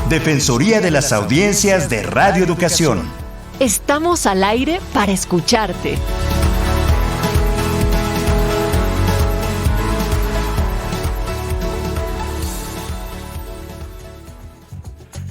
Defensoría de las Audiencias de Radio Educación. Estamos al aire para escucharte.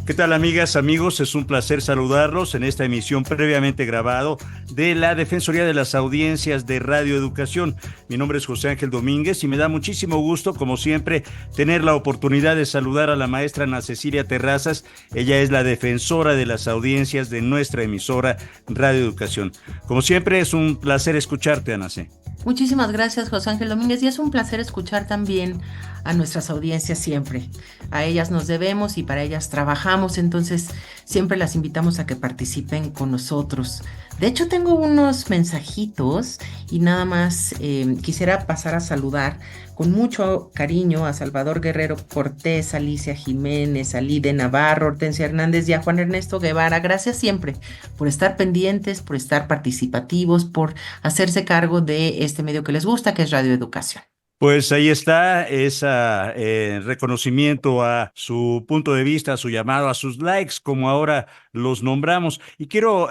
¿Qué tal, amigas, amigos? Es un placer saludarlos en esta emisión previamente grabado de la Defensoría de las Audiencias de Radio Educación. Mi nombre es José Ángel Domínguez y me da muchísimo gusto, como siempre, tener la oportunidad de saludar a la maestra Ana Cecilia Terrazas. Ella es la defensora de las audiencias de nuestra emisora Radio Educación. Como siempre, es un placer escucharte, Ana C. Muchísimas gracias, José Ángel Domínguez, y es un placer escuchar también a nuestras audiencias siempre. A ellas nos debemos y para ellas trabajamos, entonces siempre las invitamos a que participen con nosotros. De hecho, tengo unos mensajitos y nada más quisiera pasar a saludar con mucho cariño a Salvador Guerrero Cortés, Alicia Jiménez, a Lide Navarro, Hortensia Hernández y a Juan Ernesto Guevara. Gracias siempre por estar pendientes, por estar participativos, por hacerse cargo de este medio que les gusta, que es Radio Educación. Pues ahí está ese reconocimiento a su punto de vista, a su llamado, a sus likes, como ahora los nombramos. Y quiero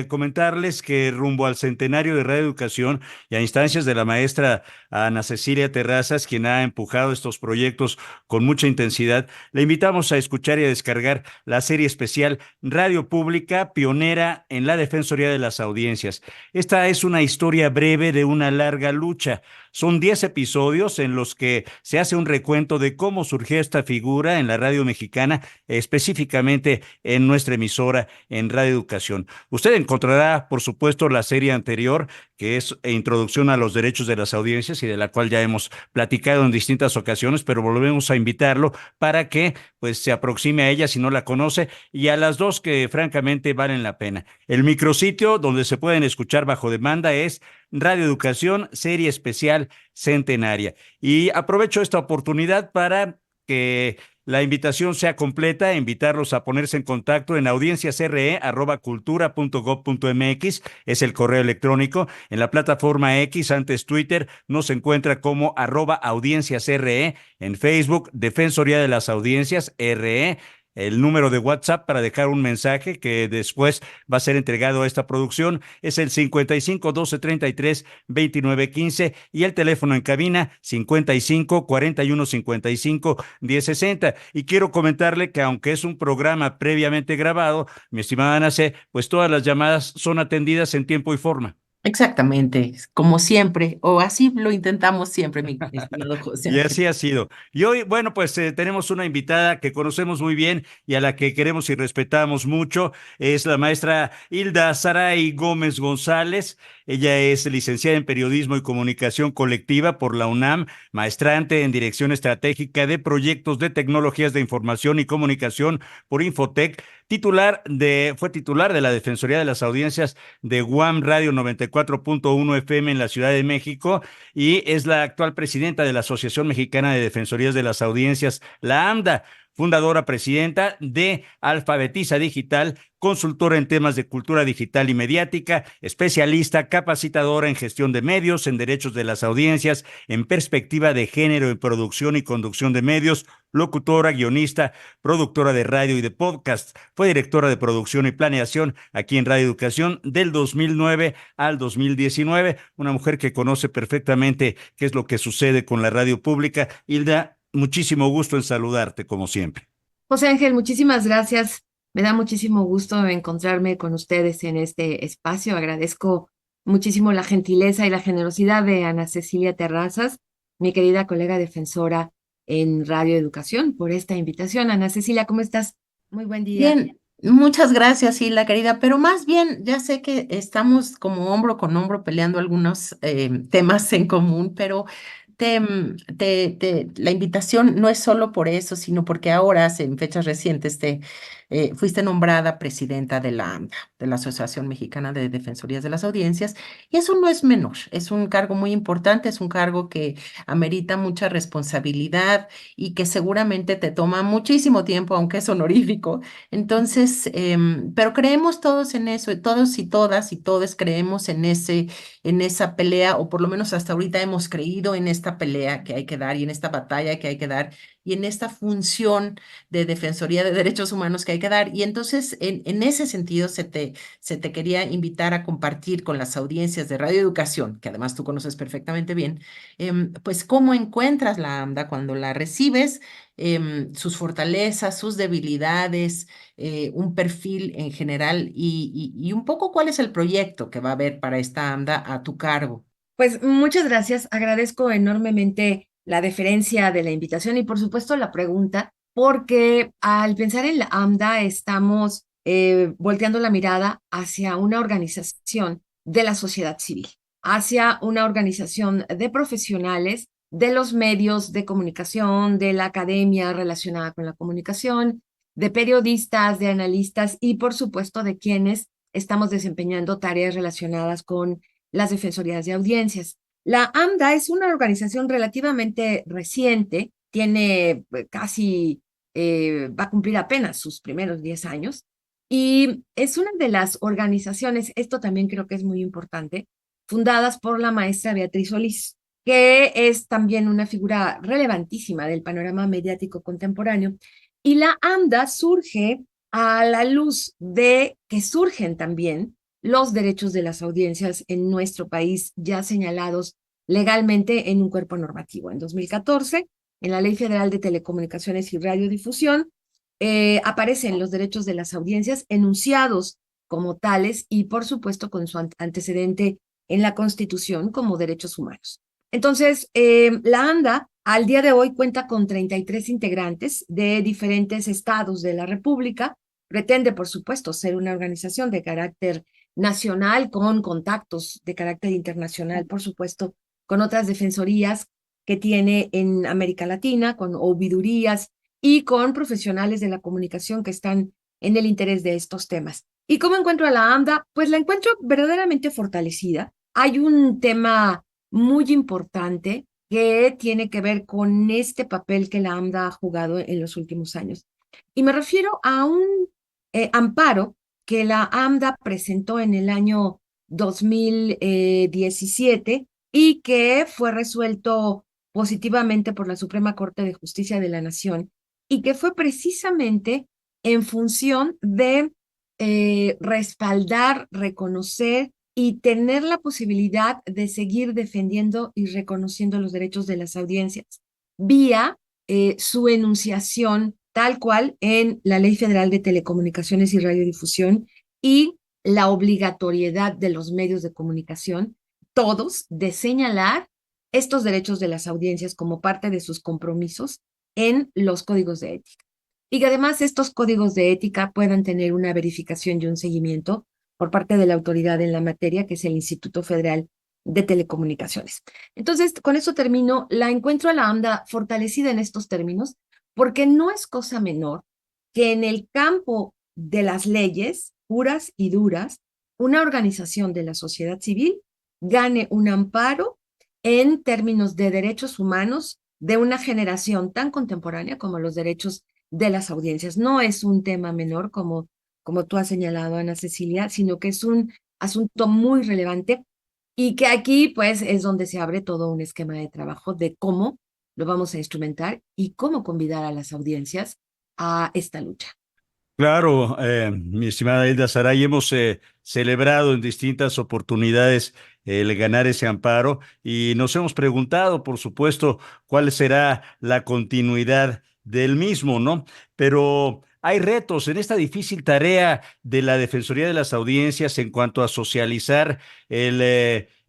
comentarles que rumbo al centenario de Radio Educación y a instancias de la maestra Ana Cecilia Terrazas, quien ha empujado estos proyectos con mucha intensidad, le invitamos a escuchar y a descargar la serie especial Radio Pública, pionera en la Defensoría de las Audiencias. Esta es una historia breve de una larga lucha. Son 10 episodios en los que se hace un recuento de cómo surgió esta figura en la radio mexicana, específicamente en nuestra emisora en Radio Educación. Usted encontrará, por supuesto, la serie anterior, que es Introducción a los Derechos de las Audiencias y de la cual ya hemos platicado en distintas ocasiones, pero volvemos a invitarlo para que pues se aproxime a ella si no la conoce, y a las dos que francamente valen la pena. El micrositio donde se pueden escuchar bajo demanda es Radio Educación, serie especial centenaria. Y aprovecho esta oportunidad para que la invitación sea completa, invitarlos a ponerse en contacto en audienciasre@cultura.gov.mx, es el correo electrónico. En la plataforma X, antes Twitter, nos encuentra como @audienciasre, en Facebook, Defensoría de las Audiencias RE. El número de WhatsApp para dejar un mensaje que después va a ser entregado a esta producción es el 55 12 33 29 15 y el teléfono en cabina 55 41 55 10 60. Y quiero comentarle que aunque es un programa previamente grabado, mi estimada Ana C., pues todas las llamadas son atendidas en tiempo y forma. Exactamente, como siempre, o así lo intentamos siempre, mi estimado José Y Ángel. así ha sido. Y hoy, bueno, pues tenemos una invitada que conocemos muy bien y a la que queremos y respetamos mucho. Es la maestra Hilda Saray Gómez González. Ella es licenciada en Periodismo y Comunicación Colectiva por la UNAM, maestrante en Dirección Estratégica de Proyectos de Tecnologías de Información y Comunicación por Infotec, fue titular de la Defensoría de las Audiencias de UAM Radio 94.1 FM en la Ciudad de México y es la actual presidenta de la Asociación Mexicana de Defensorías de las Audiencias, la AMDA, fundadora presidenta de Alfabetiza Digital, consultora en temas de cultura digital y mediática, especialista, capacitadora en gestión de medios, en derechos de las audiencias, en perspectiva de género en producción y conducción de medios, locutora, guionista, productora de radio y de podcast. Fue directora de producción y planeación aquí en Radio Educación del 2009 al 2019. Una mujer que conoce perfectamente qué es lo que sucede con la radio pública. Hilda, muchísimo gusto en saludarte, como siempre. José Ángel, muchísimas gracias. Me da muchísimo gusto encontrarme con ustedes en este espacio. Agradezco muchísimo la gentileza y la generosidad de Ana Cecilia Terrazas, mi querida colega defensora en Radio Educación, por esta invitación. Ana Cecilia, ¿cómo estás? Muy buen día. Bien, muchas gracias, Hilda, querida, pero más bien ya sé que estamos como hombro con hombro peleando algunos temas en común, pero la invitación no es solo por eso, sino porque ahora, en fechas recientes, fuiste nombrada presidenta de la AMDA, de la Asociación Mexicana de Defensorías de las Audiencias, y eso no es menor, es un cargo muy importante, es un cargo que amerita mucha responsabilidad y que seguramente te toma muchísimo tiempo, aunque es honorífico. Entonces, pero creemos todos en eso, todos y todas y todos creemos en esa pelea, o por lo menos hasta ahorita hemos creído en esta pelea que hay que dar y en esta batalla que hay que dar, y en esta función de Defensoría de Derechos Humanos que hay que dar. Y entonces, en ese sentido, se te quería invitar a compartir con las audiencias de Radio Educación, que además tú conoces perfectamente bien, pues cómo encuentras la AMDA cuando la recibes, sus fortalezas, sus debilidades, un perfil en general y un poco cuál es el proyecto que va a haber para esta AMDA a tu cargo. Pues muchas gracias, agradezco enormemente la deferencia de la invitación y por supuesto la pregunta, porque al pensar en la AMDA estamos volteando la mirada hacia una organización de la sociedad civil, hacia una organización de profesionales de los medios de comunicación, de la academia relacionada con la comunicación, de periodistas, de analistas y por supuesto de quienes estamos desempeñando tareas relacionadas con las defensorías de audiencias. La AMDA es una organización relativamente reciente, tiene va a cumplir apenas sus primeros 10 años, y es una de las organizaciones, esto también creo que es muy importante, fundadas por la maestra Beatriz Solís, que es también una figura relevantísima del panorama mediático contemporáneo. Y la AMDA surge a la luz de que surgen también los derechos de las audiencias en nuestro país ya señalados legalmente en un cuerpo normativo. En 2014, en la Ley Federal de Telecomunicaciones y Radiodifusión, aparecen los derechos de las audiencias enunciados como tales y, por supuesto, con su antecedente en la Constitución como derechos humanos. Entonces, la ANDA al día de hoy cuenta con 33 integrantes de diferentes estados de la República. Pretende, por supuesto, ser una organización de carácter nacional con contactos de carácter internacional, por supuesto, con otras defensorías que tiene en América Latina, con ouvidurías y con profesionales de la comunicación que están en el interés de estos temas. ¿Y cómo encuentro a la AMDA? Pues la encuentro verdaderamente fortalecida. Hay un tema muy importante que tiene que ver con este papel que la AMDA ha jugado en los últimos años. Y me refiero a un amparo que la AMDA presentó en el año 2017 y que fue resuelto positivamente por la Suprema Corte de Justicia de la Nación y que fue precisamente en función de respaldar, reconocer y tener la posibilidad de seguir defendiendo y reconociendo los derechos de las audiencias vía su enunciación tal cual en la Ley Federal de Telecomunicaciones y Radiodifusión y la obligatoriedad de los medios de comunicación, todos, de señalar estos derechos de las audiencias como parte de sus compromisos en los códigos de ética. Y que además estos códigos de ética puedan tener una verificación y un seguimiento por parte de la autoridad en la materia, que es el Instituto Federal de Telecomunicaciones. Entonces, con eso termino. La encuentro a la AMDA fortalecida en estos términos, porque no es cosa menor que en el campo de las leyes puras y duras, una organización de la sociedad civil gane un amparo en términos de derechos humanos de una generación tan contemporánea como los derechos de las audiencias. No es un tema menor, como tú has señalado, Ana Cecilia, sino que es un asunto muy relevante y que aquí, pues, es donde se abre todo un esquema de trabajo de cómo lo vamos a instrumentar y cómo convidar a las audiencias a esta lucha. Claro, mi estimada Hilda Saray, hemos celebrado en distintas oportunidades el ganar ese amparo y nos hemos preguntado, por supuesto, cuál será la continuidad del mismo, ¿no? Pero hay retos en esta difícil tarea de la Defensoría de las Audiencias en cuanto a socializar el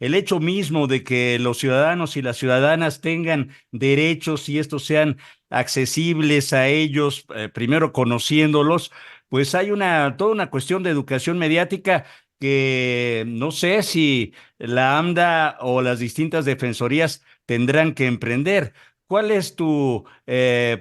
hecho mismo de que los ciudadanos y las ciudadanas tengan derechos y estos sean accesibles a ellos, primero conociéndolos, pues hay toda una cuestión de educación mediática que no sé si la AMDA o las distintas defensorías tendrán que emprender. ¿Cuál es tu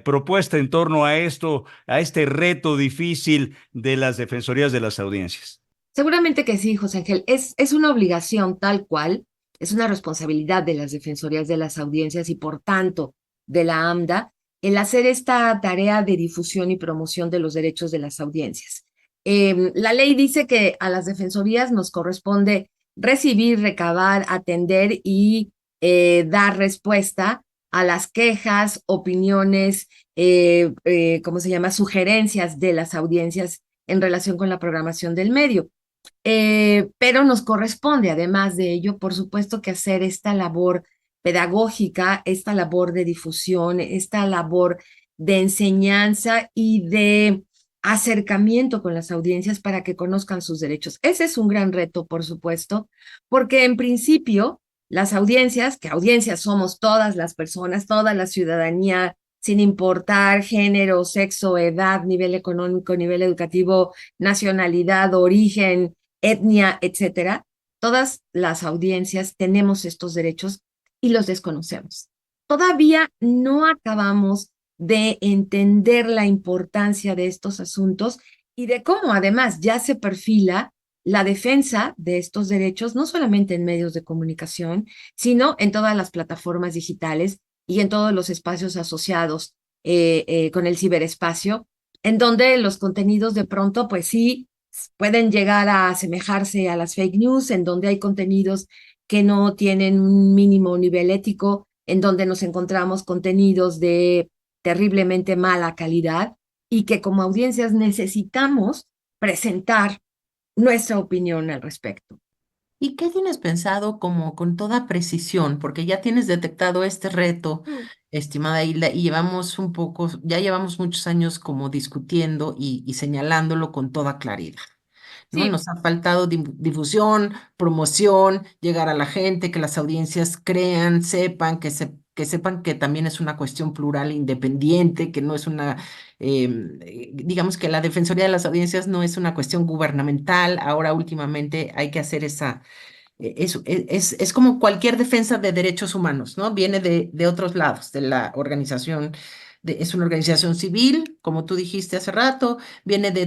propuesta en torno a esto, a este reto difícil de las defensorías de las audiencias? Seguramente que sí, José Ángel. Es una obligación tal cual, es una responsabilidad de las defensorías de las audiencias y por tanto de la AMDA el hacer esta tarea de difusión y promoción de los derechos de las audiencias. La ley dice que a las defensorías nos corresponde recibir, recabar, atender y dar respuesta a las quejas, opiniones, ¿cómo se llama? Sugerencias de las audiencias en relación con la programación del medio. Pero nos corresponde, además de ello, por supuesto, que hacer esta labor pedagógica, esta labor de difusión, esta labor de enseñanza y de acercamiento con las audiencias para que conozcan sus derechos. Ese es un gran reto, por supuesto, porque en principio las audiencias, que audiencias somos todas las personas, toda la ciudadanía, sin importar género, sexo, edad, nivel económico, nivel educativo, nacionalidad, origen, etnia, etcétera, todas las audiencias tenemos estos derechos y los desconocemos. Todavía no acabamos de entender la importancia de estos asuntos y de cómo además ya se perfila la defensa de estos derechos, no solamente en medios de comunicación, sino en todas las plataformas digitales y en todos los espacios asociados con el ciberespacio, en donde los contenidos de pronto, pues sí, pueden llegar a asemejarse a las fake news, en donde hay contenidos que no tienen un mínimo nivel ético, en donde nos encontramos contenidos de terriblemente mala calidad y que como audiencias necesitamos presentar nuestra opinión al respecto. ¿Y qué tienes pensado como con toda precisión? Porque ya tienes detectado este reto, estimada Hilda, y ya llevamos muchos años como discutiendo y señalándolo con toda claridad. ¿No? Sí, Nos ha faltado difusión, promoción, llegar a la gente, que las audiencias crean, sepan, que sepan que también es una cuestión plural e independiente, que no es digamos que la defensoría de las audiencias no es una cuestión gubernamental. Ahora últimamente hay que hacer es como cualquier defensa de derechos humanos, ¿no? Viene de otros lados, de la organización, es una organización civil, como tú dijiste hace rato, viene de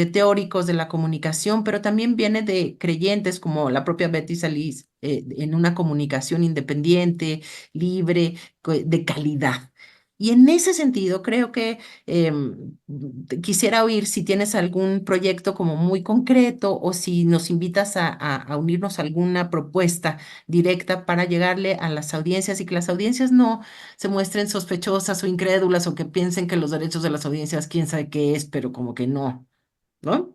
teóricos de la comunicación, pero también viene de creyentes como la propia Betty Salís, en una comunicación independiente, libre, de calidad. Y en ese sentido, creo que quisiera oír si tienes algún proyecto como muy concreto o si nos invitas a unirnos a alguna propuesta directa para llegarle a las audiencias y que las audiencias no se muestren sospechosas o incrédulas o que piensen que los derechos de las audiencias, quién sabe qué es, pero como que no, ¿no?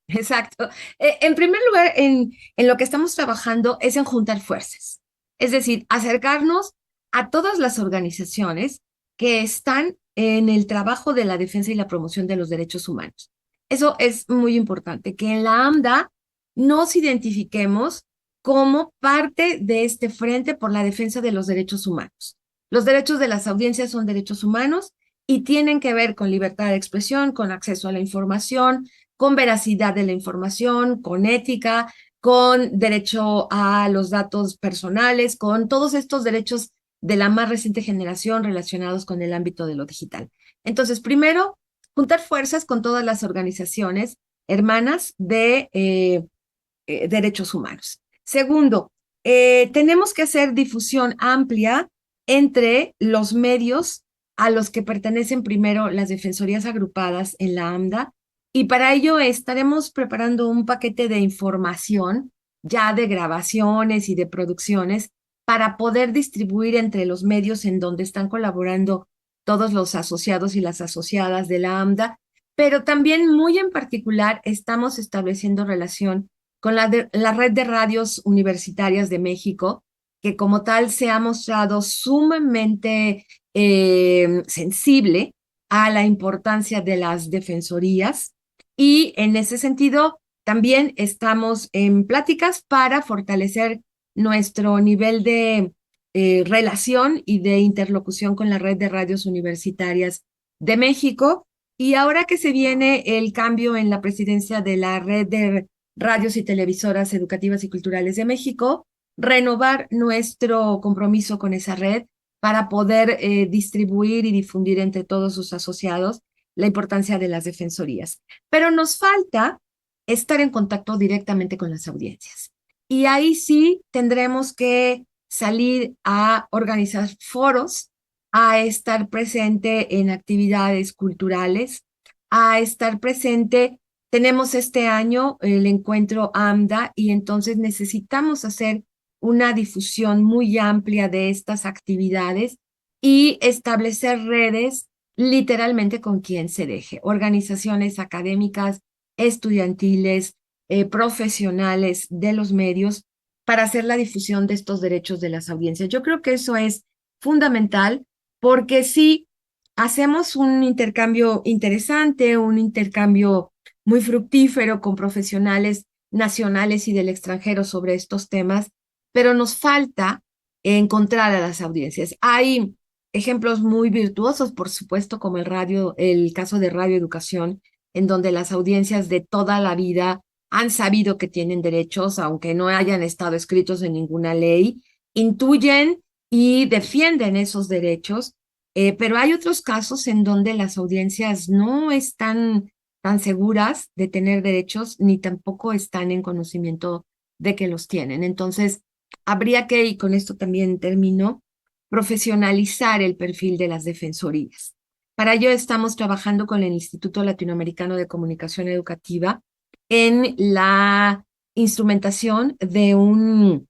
exacto. En primer lugar, en lo que estamos trabajando es en juntar fuerzas, es decir, acercarnos a todas las organizaciones que están en el trabajo de la defensa y la promoción de los derechos humanos. Eso es muy importante, que en la AMDA nos identifiquemos como parte de este frente por la defensa de los derechos humanos. Los derechos de las audiencias son derechos humanos y tienen que ver con libertad de expresión, con acceso a la información, con veracidad de la información, con ética, con derecho a los datos personales, con todos estos derechos de la más reciente generación relacionados con el ámbito de lo digital. Entonces, primero, juntar fuerzas con todas las organizaciones hermanas de derechos humanos. Segundo, tenemos que hacer difusión amplia entre los medios a los que pertenecen primero las defensorías agrupadas en la AMDA, y para ello estaremos preparando un paquete de información ya de grabaciones y de producciones para poder distribuir entre los medios en donde están colaborando todos los asociados y las asociadas de la AMDA, pero también muy en particular estamos estableciendo relación con la red de radios universitarias de México, que como tal se ha mostrado sumamente sensible a la importancia de las defensorías, y en ese sentido también estamos en pláticas para fortalecer nuestro nivel de relación y de interlocución con la red de radios universitarias de México. Y ahora que se viene el cambio en la presidencia de la red de radios y televisoras educativas y culturales de México, renovar nuestro compromiso con esa red para poder distribuir y difundir entre todos sus asociados la importancia de las defensorías. Pero nos falta estar en contacto directamente con las audiencias. Y ahí sí tendremos que salir a organizar foros, a estar presente en actividades culturales, a estar presente. Tenemos este año el encuentro AMDA y entonces necesitamos hacer una difusión muy amplia de estas actividades y establecer redes literalmente con quien se deje, organizaciones académicas, estudiantiles, profesionales de los medios, para hacer la difusión de estos derechos de las audiencias. Yo creo que eso es fundamental porque si hacemos un intercambio interesante, un intercambio muy fructífero con profesionales nacionales y del extranjero sobre estos temas, pero nos falta encontrar a las audiencias. Hay ejemplos muy virtuosos, por supuesto, como el caso de Radio Educación, en donde las audiencias de toda la vida han sabido que tienen derechos, aunque no hayan estado escritos en ninguna ley, intuyen y defienden esos derechos, pero hay otros casos en donde las audiencias no están tan seguras de tener derechos ni tampoco están en conocimiento de que los tienen. Entonces, habría que, y con esto también termino, profesionalizar el perfil de las defensorías. Para ello estamos trabajando con el Instituto Latinoamericano de Comunicación Educativa en la instrumentación de un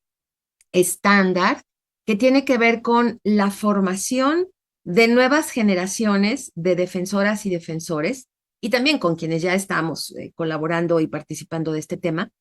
estándar que tiene que ver con la formación de nuevas generaciones de defensoras y defensores, y también con quienes ya estamos colaborando y participando de este tema,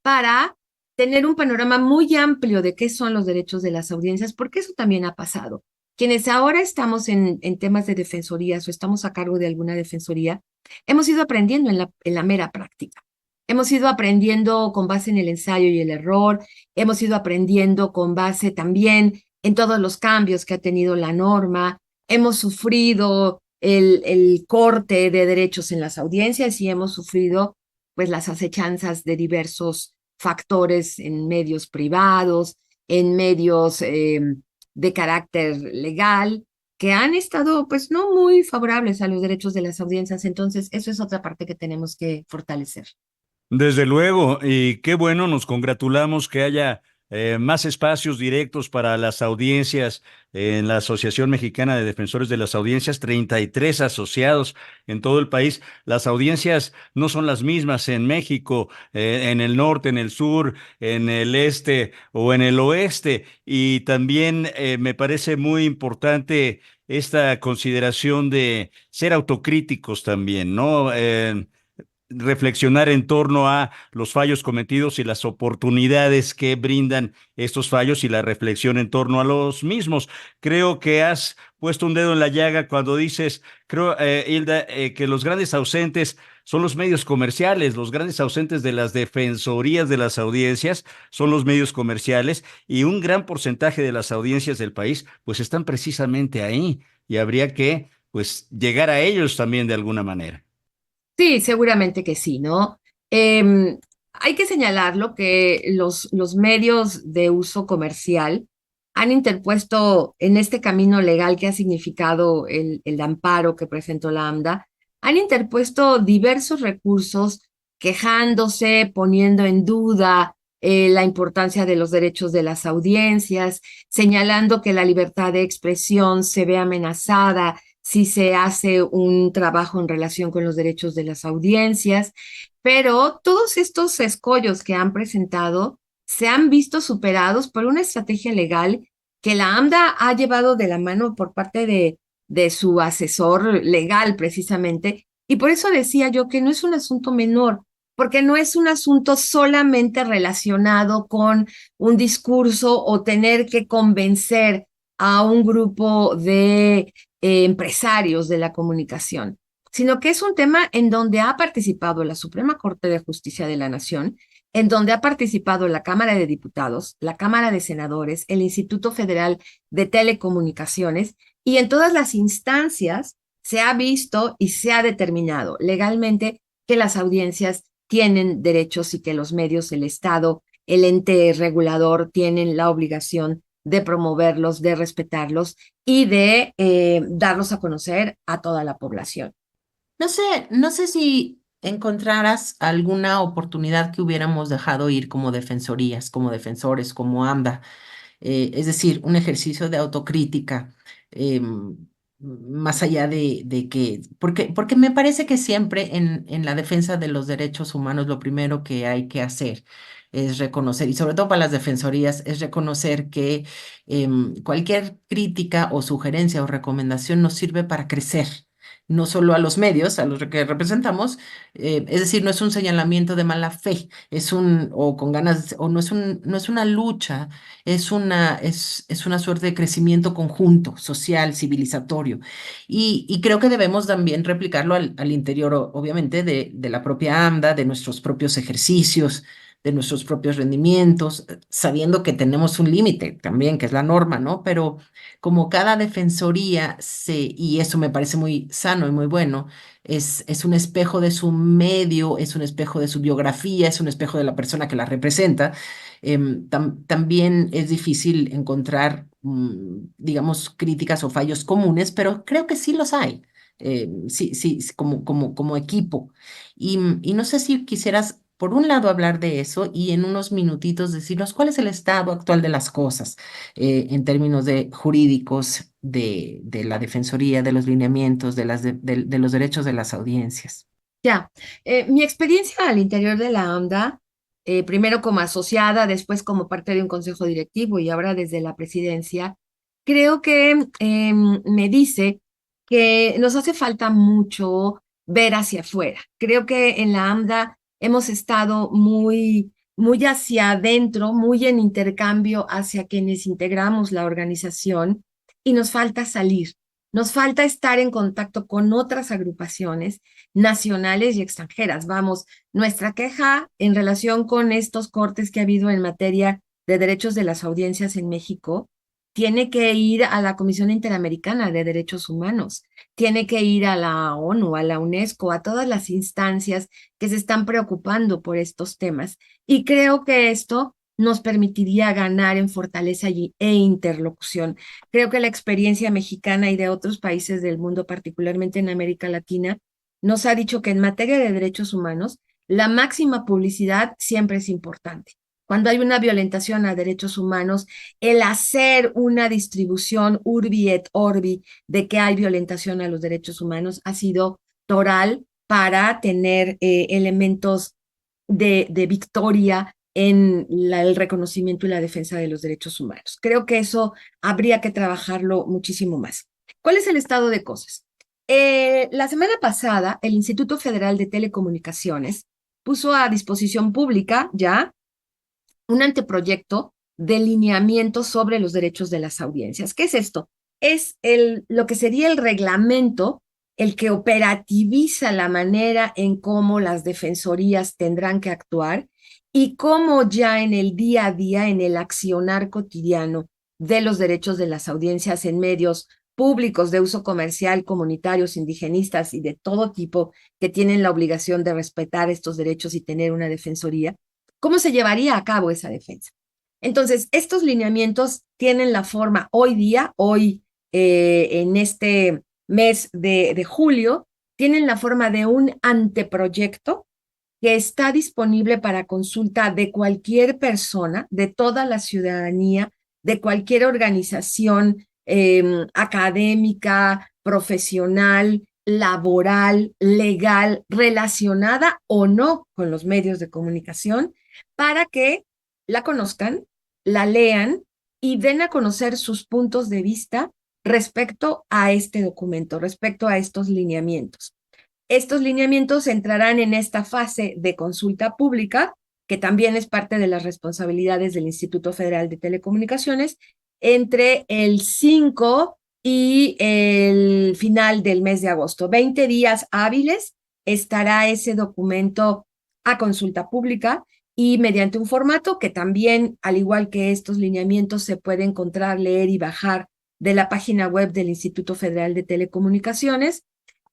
para tener un panorama muy amplio de qué son los derechos de las audiencias, porque eso también ha pasado. Quienes ahora estamos en temas de defensorías o estamos a cargo de alguna defensoría, hemos ido aprendiendo en la mera práctica. Hemos ido aprendiendo con base en el ensayo y el error, hemos ido aprendiendo con base también en todos los cambios que ha tenido la norma, hemos sufrido el corte de derechos en las audiencias y hemos sufrido pues las acechanzas de diversos factores en medios privados, en medios de carácter legal, que han estado pues no muy favorables a los derechos de las audiencias. Entonces, eso es otra parte que tenemos que fortalecer. Desde luego, y qué bueno, nos congratulamos que haya más espacios directos para las audiencias en la Asociación Mexicana de Defensores de las Audiencias, 33 asociados en todo el país. Las audiencias no son las mismas en México, en el norte, en el sur, en el este o en el oeste. Y también me parece muy importante esta consideración de ser autocríticos también, ¿no? Reflexionar en torno a los fallos cometidos y las oportunidades que brindan estos fallos y la reflexión en torno a los mismos. Creo que has puesto un dedo en la llaga cuando dices, creo, Hilda, que los grandes ausentes son los medios comerciales, los grandes ausentes de las defensorías de las audiencias son los medios comerciales y un gran porcentaje de las audiencias del país pues están precisamente ahí y habría que pues llegar a ellos también de alguna manera. Sí, seguramente que sí, ¿no? Eh, Hay que señalarlo que los medios de uso comercial han interpuesto en este camino legal que ha significado el amparo que presentó la AMDA, han interpuesto diversos recursos quejándose, poniendo en duda la importancia de los derechos de las audiencias, señalando que la libertad de expresión se ve amenazada si se hace un trabajo en relación con los derechos de las audiencias, pero todos estos escollos que han presentado se han visto superados por una estrategia legal que la AMDA ha llevado de la mano por parte de su asesor legal precisamente, y por eso decía yo que no es un asunto menor, porque no es un asunto solamente relacionado con un discurso o tener que convencer a un grupo de empresarios de la comunicación, sino que es un tema en donde ha participado la Suprema Corte de Justicia de la Nación, en donde ha participado la Cámara de Diputados, la Cámara de Senadores, el Instituto Federal de Telecomunicaciones, y en todas las instancias se ha visto y se ha determinado legalmente que las audiencias tienen derechos y que los medios, el Estado, el ente regulador tienen la obligación de promoverlos, de respetarlos y de darlos a conocer a toda la población. No sé si encontraras alguna oportunidad que hubiéramos dejado ir como defensorías, como defensores, como AMDA, es decir, un ejercicio de autocrítica. más allá de que, porque me parece que siempre en la defensa de los derechos humanos lo primero que hay que hacer es reconocer, y sobre todo para las defensorías, es reconocer que cualquier crítica o sugerencia o recomendación nos sirve para crecer. No solo a los medios, a los que representamos, es decir, no es un señalamiento de mala fe, o con ganas, o no es una lucha, es una suerte de crecimiento conjunto, social, civilizatorio. Y creo que debemos también replicarlo al interior, obviamente, de la propia AMDA, de nuestros propios ejercicios, de nuestros propios rendimientos, sabiendo que tenemos un límite también, que es la norma, ¿no? Pero como cada defensoría y eso me parece muy sano y muy bueno, es un espejo de su medio, es un espejo de su biografía, es un espejo de la persona que la representa. También es difícil encontrar, digamos, críticas o fallos comunes, pero creo que sí los hay, sí, como equipo. Y no sé si quisieras, por un lado, hablar de eso y en unos minutitos decirnos cuál es el estado actual de las cosas en términos de jurídicos, de la defensoría, de los lineamientos, de los derechos de las audiencias. Ya, mi experiencia al interior de la AMDA, primero como asociada, después como parte de un consejo directivo y ahora desde la presidencia, creo que me dice que nos hace falta mucho ver hacia afuera. Creo que en la AMDA hemos estado muy hacia adentro, muy en intercambio hacia quienes integramos la organización y nos falta salir. Nos falta estar en contacto con otras agrupaciones nacionales y extranjeras. Vamos, nuestra queja en relación con estos cortes que ha habido en materia de derechos de las audiencias en México tiene que ir a la Comisión Interamericana de Derechos Humanos, tiene que ir a la ONU, a la UNESCO, a todas las instancias que se están preocupando por estos temas. Y creo que esto nos permitiría ganar en fortaleza e interlocución. Creo que la experiencia mexicana y de otros países del mundo, particularmente en América Latina, nos ha dicho que en materia de derechos humanos, la máxima publicidad siempre es importante. Cuando hay una violentación a derechos humanos, el hacer una distribución urbi et orbi de que hay violentación a los derechos humanos ha sido toral para tener elementos de victoria en el reconocimiento y la defensa de los derechos humanos. Creo que eso habría que trabajarlo muchísimo más. ¿Cuál es el estado de cosas? La semana pasada, el Instituto Federal de Telecomunicaciones puso a disposición pública ya un anteproyecto de lineamiento sobre los derechos de las audiencias. ¿Qué es esto? Es lo que sería el reglamento, el que operativiza la manera en cómo las defensorías tendrán que actuar y cómo ya en el día a día, en el accionar cotidiano de los derechos de las audiencias en medios públicos de uso comercial, comunitarios, indigenistas y de todo tipo que tienen la obligación de respetar estos derechos y tener una defensoría, ¿cómo se llevaría a cabo esa defensa? Entonces, estos lineamientos tienen la forma hoy día, en este mes de julio, tienen la forma de un anteproyecto que está disponible para consulta de cualquier persona, de toda la ciudadanía, de cualquier organización académica, profesional, laboral, legal, relacionada o no con los medios de comunicación, para que la conozcan, la lean y den a conocer sus puntos de vista respecto a este documento, respecto a estos lineamientos. Estos lineamientos entrarán en esta fase de consulta pública, que también es parte de las responsabilidades del Instituto Federal de Telecomunicaciones, entre el 5 y el final del mes de agosto. 20 días hábiles estará ese documento a consulta pública y mediante un formato que también, al igual que estos lineamientos, se puede encontrar, leer y bajar de la página web del Instituto Federal de Telecomunicaciones.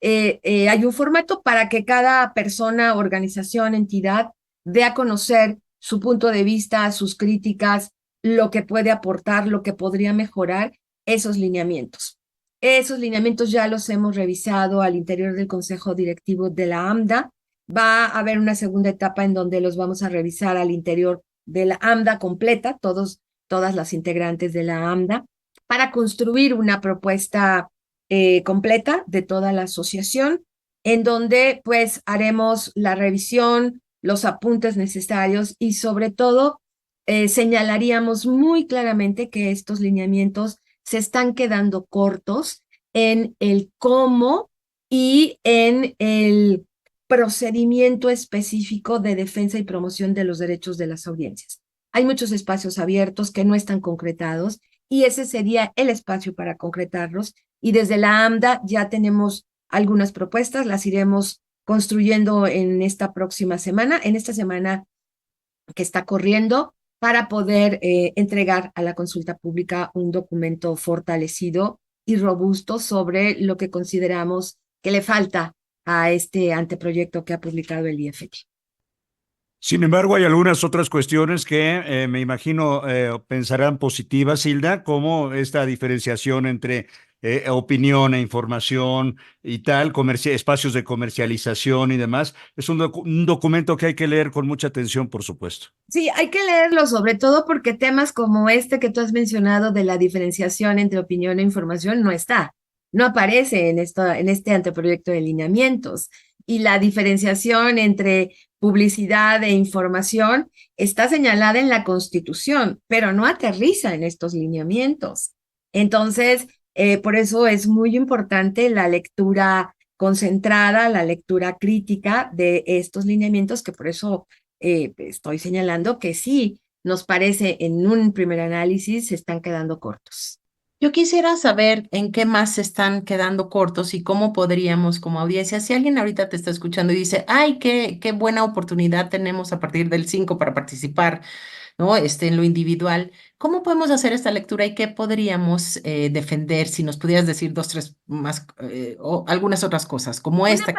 Hay un formato para que cada persona, organización, entidad dé a conocer su punto de vista, sus críticas, lo que puede aportar, lo que podría mejorar esos lineamientos. Esos lineamientos ya los hemos revisado al interior del Consejo Directivo de la AMDA. Va a haber una segunda etapa en donde los vamos a revisar al interior de la AMDA completa, todas las integrantes de la AMDA, para construir una propuesta completa de toda la asociación, en donde pues haremos la revisión, los apuntes necesarios y sobre todo señalaríamos muy claramente que estos lineamientos se están quedando cortos en el cómo y en el procedimiento específico de defensa y promoción de los derechos de las audiencias. Hay muchos espacios abiertos que no están concretados y ese sería el espacio para concretarlos. Y desde la AMDA ya tenemos algunas propuestas, las iremos construyendo en esta próxima semana, en esta semana que está corriendo, para poder entregar a la consulta pública un documento fortalecido y robusto sobre lo que consideramos que le falta a este anteproyecto que ha publicado el IFT. Sin embargo, hay algunas otras cuestiones que me imagino pensarán positivas, Hilda, como esta diferenciación entre opinión e información y tal, espacios de comercialización y demás. Es un documento que hay que leer con mucha atención, por supuesto. Sí, hay que leerlo, sobre todo porque temas como este que tú has mencionado de la diferenciación entre opinión e información no aparece en este anteproyecto de lineamientos. Y la diferenciación entre publicidad e información está señalada en la Constitución, pero no aterriza en estos lineamientos. Entonces, por eso es muy importante la lectura concentrada, la lectura crítica de estos lineamientos, que por eso estoy señalando que sí, nos parece en un primer análisis se están quedando cortos. Yo quisiera saber en qué más se están quedando cortos y cómo podríamos como audiencia, si alguien ahorita te está escuchando y dice, ay, qué buena oportunidad tenemos a partir del 5 para participar, ¿no? En lo individual, ¿cómo podemos hacer esta lectura y qué podríamos defender? Si nos pudieras decir 2, 3 más o algunas otras cosas, como esta.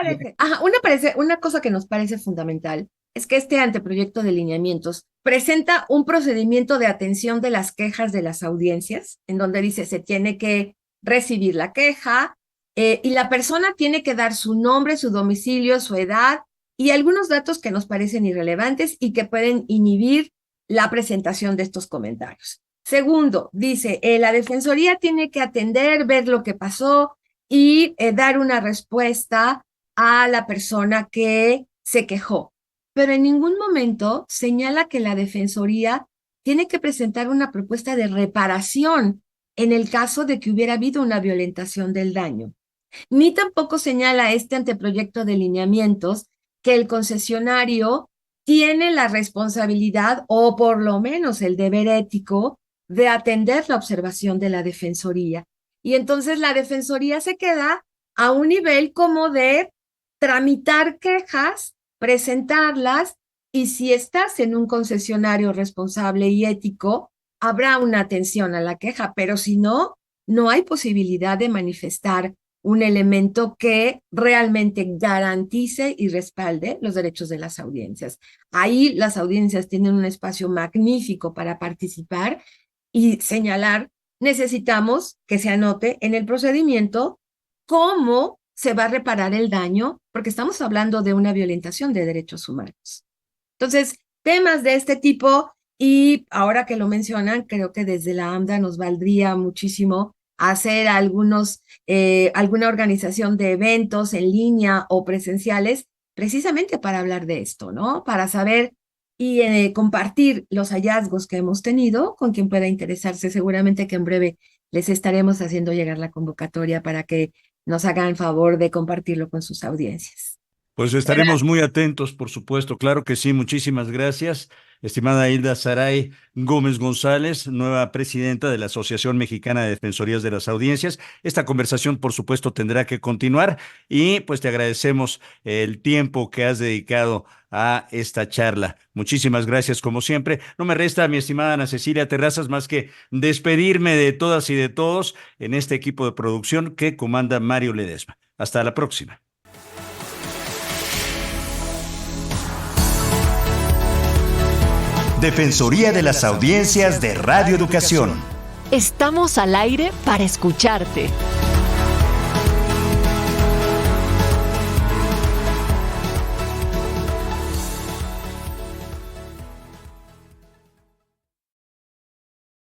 Una cosa que nos parece fundamental es que este anteproyecto de lineamientos presenta un procedimiento de atención de las quejas de las audiencias, en donde dice se tiene que recibir la queja y la persona tiene que dar su nombre, su domicilio, su edad y algunos datos que nos parecen irrelevantes y que pueden inhibir la presentación de estos comentarios. Segundo, dice, la Defensoría tiene que atender, ver lo que pasó y dar una respuesta a la persona que se quejó. Pero en ningún momento señala que la Defensoría tiene que presentar una propuesta de reparación en el caso de que hubiera habido una violentación del daño. Ni tampoco señala este anteproyecto de lineamientos que el concesionario tiene la responsabilidad o por lo menos el deber ético de atender la observación de la Defensoría. Y entonces la Defensoría se queda a un nivel como de tramitar quejas, presentarlas, y si estás en un concesionario responsable y ético, habrá una atención a la queja, pero si no, no hay posibilidad de manifestar un elemento que realmente garantice y respalde los derechos de las audiencias. Ahí las audiencias tienen un espacio magnífico para participar y señalar, necesitamos que se anote en el procedimiento cómo se va a reparar el daño, porque estamos hablando de una violentación de derechos humanos. Entonces, temas de este tipo, y ahora que lo mencionan, creo que desde la AMDA nos valdría muchísimo hacer alguna organización de eventos en línea o presenciales, precisamente para hablar de esto, ¿no? Para saber y compartir los hallazgos que hemos tenido con quien pueda interesarse. Seguramente que en breve les estaremos haciendo llegar la convocatoria para que nos hagan favor de compartirlo con sus audiencias. Pues estaremos muy atentos, por supuesto, claro que sí. Muchísimas gracias, estimada Hilda Saray Gómez González, nueva presidenta de la Asociación Mexicana de Defensorías de las Audiencias. Esta conversación, por supuesto, tendrá que continuar y pues te agradecemos el tiempo que has dedicado a esta charla. Muchísimas gracias, como siempre. No me resta, mi estimada Ana Cecilia Terrazas, más que despedirme de todas y de todos en este equipo de producción que comanda Mario Ledesma. Hasta la próxima. Defensoría de las Audiencias de Radio Educación. Estamos al aire para escucharte.